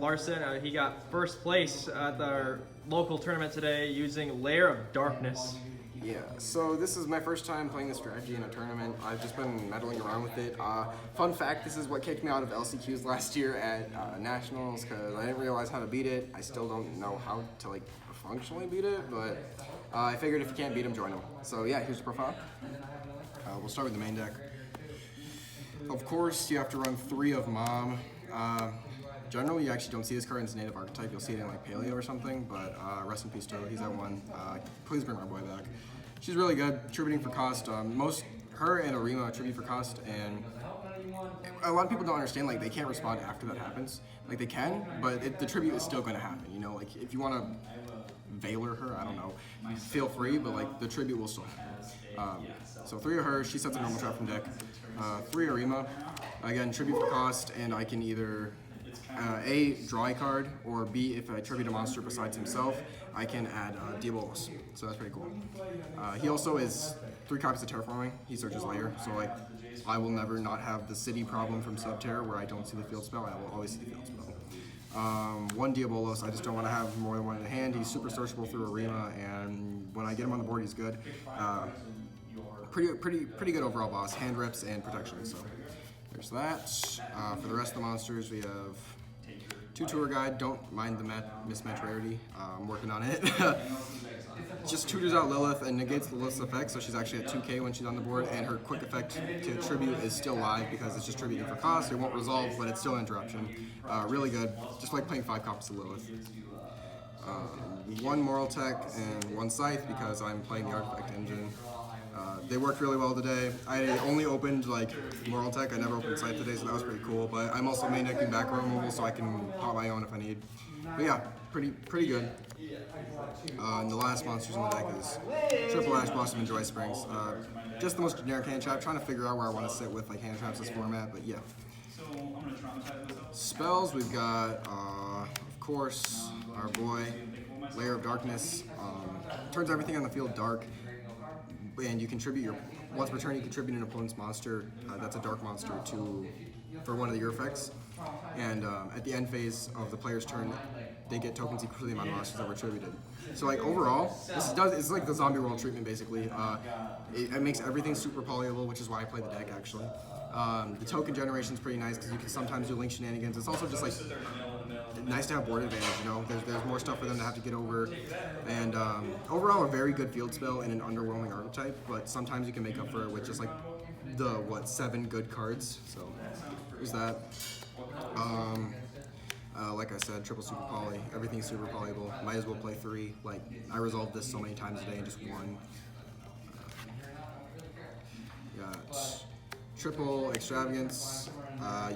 Larson. He got first place at our local tournament today using Lair of Darkness. Yeah, so this is my first time playing this strategy in a tournament. I've just been meddling around with it. Fun fact, this is what kicked me out of LCQs last year at Nationals because I didn't realize how to beat it. I still don't know how to like functionally beat it, but I figured if you can't beat them, join them. So yeah, here's the profile. We'll start with the main deck. Of course, you have to run 3 of Mom. Generally, you actually don't see this card in its native archetype. You'll see it in like Paleo or something, but rest in peace, Toad. He's at 1. Please bring my boy back. She's really good, tributing for cost. Her and Arima tribute for cost, and a lot of people don't understand, like, they can't respond after that happens. Like, they can, but the tribute is still going to happen, you know? Like, if you want to Valor her, I don't know, feel free, but, like, the tribute will still happen. So 3 of her, she sets a normal trap from deck. 3 Arima, again, tribute for cost, and I can either A, draw a card, or B, if I tribute a monster besides himself, I can add Diabolos. So that's pretty cool. He also is 3 copies of Terraforming. He searches Lair, so like I will never not have the city problem from Subterra where I don't see the field spell. I will always see the field spell. 1 Diabolos, I just don't want to have more than 1 in the hand. He's super searchable through Arima, and when I get him on the board, he's good. Pretty good overall boss, hand rips and protection. So there's that. For the rest of the monsters, we have 2 tour guide. Don't mind the mismatch rarity. I'm working on it. Just tutors out Lilith and negates the Lilith's effect, so she's actually at 2k when she's on the board, and her quick effect to tribute is still live because it's just tributing for cost. It won't resolve, but it's still an interruption. Really good. Just like playing 5 copies of Lilith. 1 Moral Tech and 1 Scythe because I'm playing the Artifact Engine. They worked really well today. I only opened like Moral Tech. I never opened Scythe today, so that was pretty cool. But I'm also main decking back row removal, so I can pop my own if I need. But yeah, pretty good. And the last monsters in the deck is Triple Ash Blossom and Joy Springs. Just the most generic hand trap. Trying to figure out where I want to sit with like hand traps this format, but yeah. Spells, we've got of course our boy Lair of Darkness. Turns everything on the field dark. And you contribute once per turn you contribute an opponent's monster that's a dark monster for one of your effects, and at the end phase of the player's turn they get tokens equal to the amount of monsters that were attributed. So like overall, it's like the zombie world treatment basically. It makes everything super polyable, which is why I play the deck actually. The token generation is pretty nice because you can sometimes do link shenanigans. It's also just like nice to have board advantage, you know. There's more stuff for them to have to get over, and overall a very good field spell in an underwhelming archetype. But sometimes you can make up for it with just like the 7 good cards. So there's that. Like I said, triple super poly. Everything's super polyable. Might as well play 3. Like I resolved this so many times today and just won. Got triple extravagance.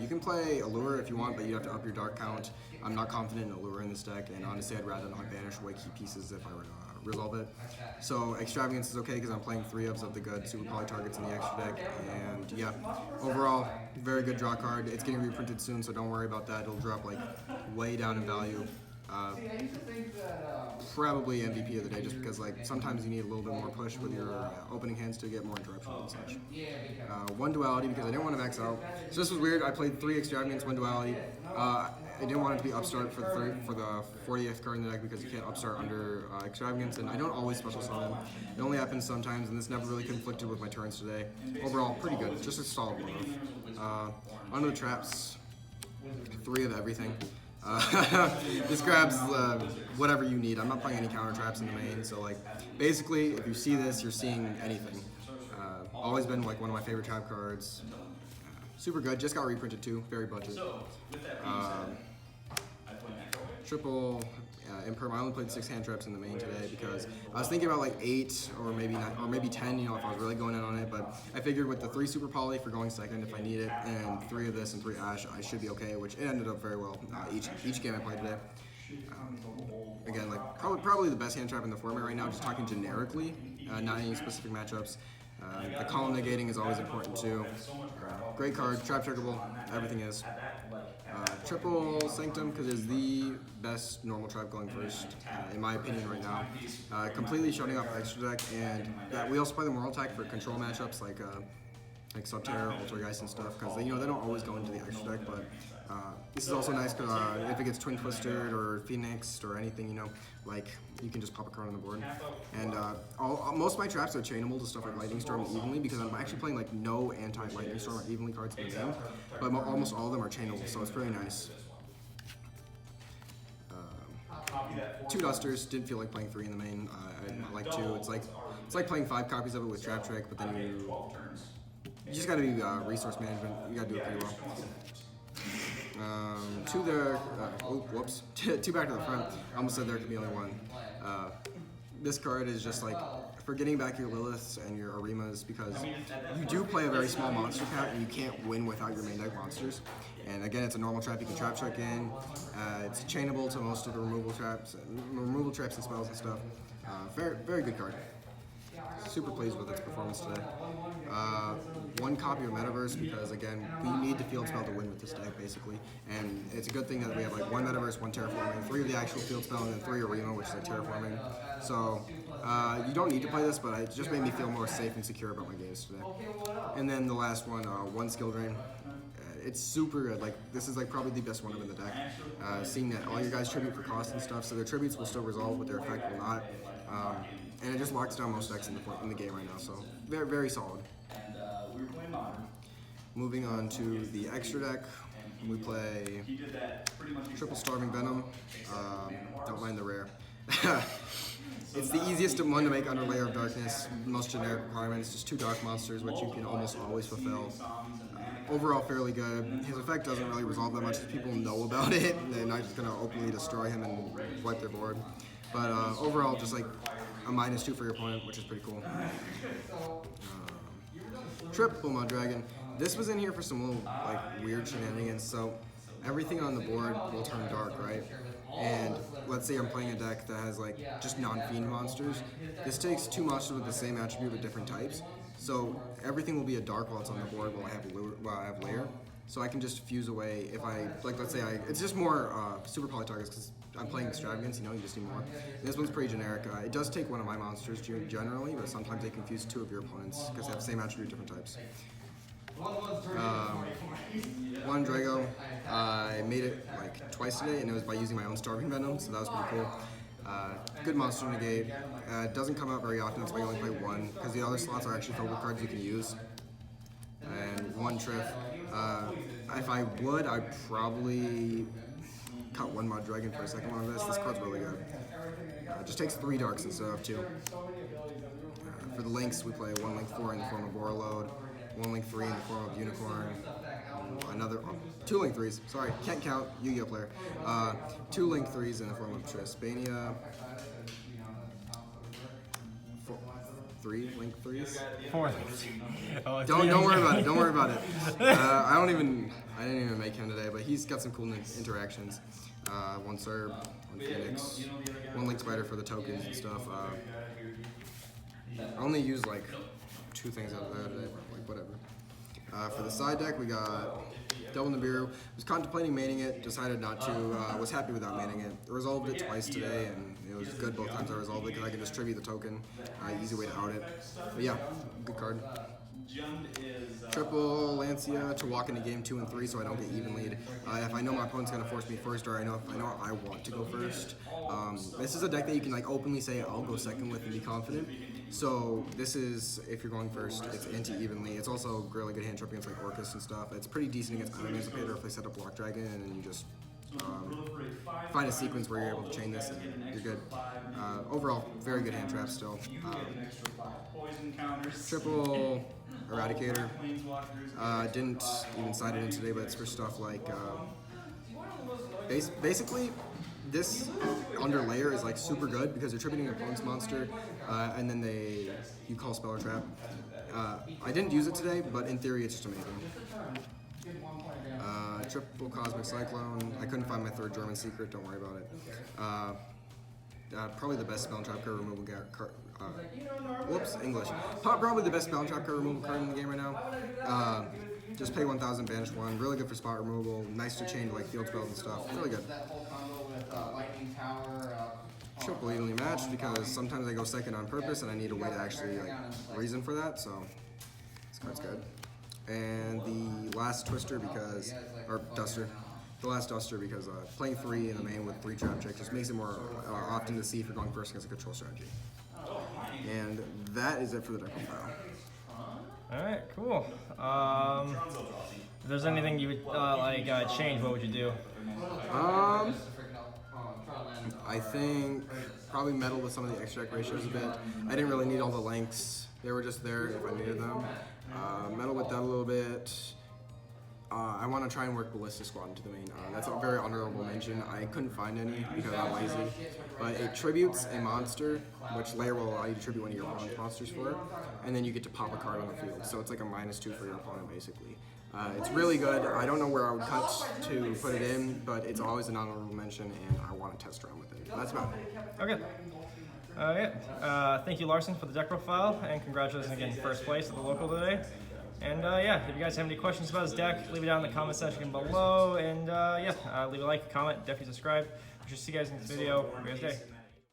You can play Allure if you want, but you have to up your dark count. I'm not confident in Allure in this deck, and honestly, I'd rather not banish away key pieces if I were to resolve it. So extravagance is okay because I'm playing 3 of the good super poly targets in the extra deck, and yeah, overall, very good draw card. It's getting reprinted soon, so don't worry about that. It'll drop like way down in value. Probably MVP of the day, just because like sometimes you need a little bit more push with your opening hands to get more interruptions and such. 1 duality because I didn't want to max out. So this was weird. I played 3 extravagance, 1 duality. I didn't want it to be upstart for the 40th card in the deck because you can't upstart under extravagance, and I don't always special summon. It only happens sometimes, and this never really conflicted with my turns today. Overall, pretty good. Just a solid 1. Under the traps, 3 of everything. This grabs whatever you need. I'm not playing any counter traps in the main, so like basically if you see this, you're seeing anything. Always been like one of my favorite trap cards. Super good. Just got reprinted too. Very budget. Triple Imperm. I only played 6 hand traps in the main today because I was thinking about like 8 or maybe 9 or maybe 10. You know, if I was really going in on it, but I figured with the 3 super poly for going second if I need it, and 3 of this and 3 ash, I should be okay. Which it ended up very well. Each game I played today. Again, like probably the best hand trap in the format right now. Just talking generically, not any specific matchups. The column negating is always important too. Great card, trap checkable, everything is. Triple Sanctum because it's the best normal trap going first, in my opinion right now. Completely shutting off extra deck, and we also play the Moral Attack for control matchups like Subterra, Altergeist and stuff, because they don't always go into the extra deck, but This is also nice if it gets Twin Twisted or Phoenixed or anything, you know, like you can just pop a card on the board. And most of my traps are chainable to stuff like Lightning Storm and Evenly because I'm actually playing like no anti-Lightning Storm or Evenly cards in the game, but almost all of them are chainable, so it's pretty nice. 2 Dusters, didn't feel like playing 3 in the main. I like 2. It's like playing 5 copies of it with Trap Trick, but then you just gotta be resource management. You gotta do it pretty well. 2 there. Whoops. 2 back to the front. I almost said there could be only 1. This card is just like for getting back your Liliths and your Arimas because you do play a very small monster count and you can't win without your main deck monsters. And again, it's a normal trap you can trap check in. It's chainable to most of the removal traps and spells and stuff. Very good card. Super pleased with its performance today. 1 copy of Metaverse because again, we need the field spell to win with this deck basically. And it's a good thing that we have like 1 Metaverse, 1 Terraforming, 3 of the actual field spell, and then 3 Arima, which is like Terraforming. So you don't need to play this, but it just made me feel more safe and secure about my games today. And then the last one, 1 Skill Drain. It's super good. Like this is like probably the best one of in the deck. Seeing that all your guys tribute for cost and stuff, so their tributes will still resolve, but their effect will not. And it just locks down most decks in the game right now. So very solid. Moving on to the extra deck, we play Triple Starving Venom. Don't mind the rare. It's the easiest one to make under Lair of Darkness. Most generic requirements, just 2 dark monsters, which you can almost always fulfill. Overall, fairly good. His effect doesn't really resolve that much. People know about it. They're not just going to openly destroy him and wipe their board. But overall, just like a -2 for your opponent, which is pretty cool. Triple Mud Dragon. This was in here for some little like weird shenanigans. So everything on the board will turn dark, right? And let's say I'm playing a deck that has like just non-fiend monsters. This takes 2 monsters with the same attribute with different types. So everything will be a dark while it's on the board while I have Lair. So I can just fuse away if I, like let's say it's just more super poly targets because I'm playing extravagance, you know, you just need more. This one's pretty generic. It does take 1 of my monsters generally, but sometimes they confuse 2 of your opponents because they have the same attribute, different types. 1 Drago. I made it like twice today, and it was by using my own Starving Venom, so that was pretty cool. Good monster negate. It doesn't come out very often, that's why you only play 1, because the other slots are actually filled with cards you can use. And 1 Triff. If I would, I'd probably cut 1 Mud Dragon for a second one of this. This card's really good. It just takes 3 darks instead of 2. For the links, we play 1 Link 4 in the form of Borreload, 1 Link 3 in the form of Unicorn, 2 Link 3s, sorry, can't count, Yugioh player. 2 Link 3s in the form of Trispania, 3 Link 3s? 4. Oh, don't worry about it, don't worry about it. I didn't even make him today, but he's got some cool interactions. 1 Serb, 1 Phoenix, 1 Link Spider for the tokens and stuff. I only used like 2 things out of that today, but like whatever. For the side deck, we got Double Nibiru. Was contemplating maining it, decided not to. Was happy without maining it. Resolved it twice today, and it was good both times I resolved it because I can just tribute the token. Easy way to out it. But yeah, good card. Triple Lancia to walk into game 2 and 3 so I don't get even lead. If I know my opponent's gonna force me first, or I know I want to go first. This is a deck that you can like openly say I'll go second with and be confident. So this is, if you're going first, it's anti-evenly. It's also really good hand trap against like Orcus and stuff. It's pretty decent against Emancipator if they set up Block Dragon and then you just find a sequence where you're able to chain this and you're good. Overall, very good hand trap still. Triple Eradicator. Didn't even side it in today, but it's for stuff like basically this under Lair is like super good because you're tributing your opponent's monster and then you call spell or trap. I didn't use it today, but in theory it's just amazing. Triple Cosmic Cyclone. I couldn't find my 3rd German secret, don't worry about it. Probably the best spell and trap card removal card. English. Probably the best spell and trap card removal card in the game right now. Just pay 1,000, banish 1. Really good for spot removal. Nice to chain like field spells and stuff. Really good. Triple evenly matched because sometimes I go second on purpose and I need a way to actually like reason for that. So this card's good. And the last Twister or Duster the last Duster because playing 3 in the main with 3 trap checks just makes it more often to see if you're going first against a control strategy. And that is it for the deck profile. Alright, cool. If there's anything you would change, what would you do? I think probably meddle with some of the extra deck ratios a bit. I didn't really need all the lengths. They were just there if I needed them. Meddle with that a little bit. I want to try and work Ballista Squad into the main. That's a very honorable mention. I couldn't find any because I'm lazy. But it tributes a monster, which Lair will allow you to tribute one of your opponent's monsters for it, and then you get to pop a card on the field. So it's like a -2 for your opponent, basically. It's really good. I don't know where I would cut to put it in, but it's always an honorable mention, and I want to test around with it. That's about it. Okay. Thank you, Larson, for the deck profile, and congratulations again, first place at the local today. And if you guys have any questions about his deck, leave it down in the comment section below. And leave a like, comment, definitely subscribe. I should see you guys in this video. Have a good day.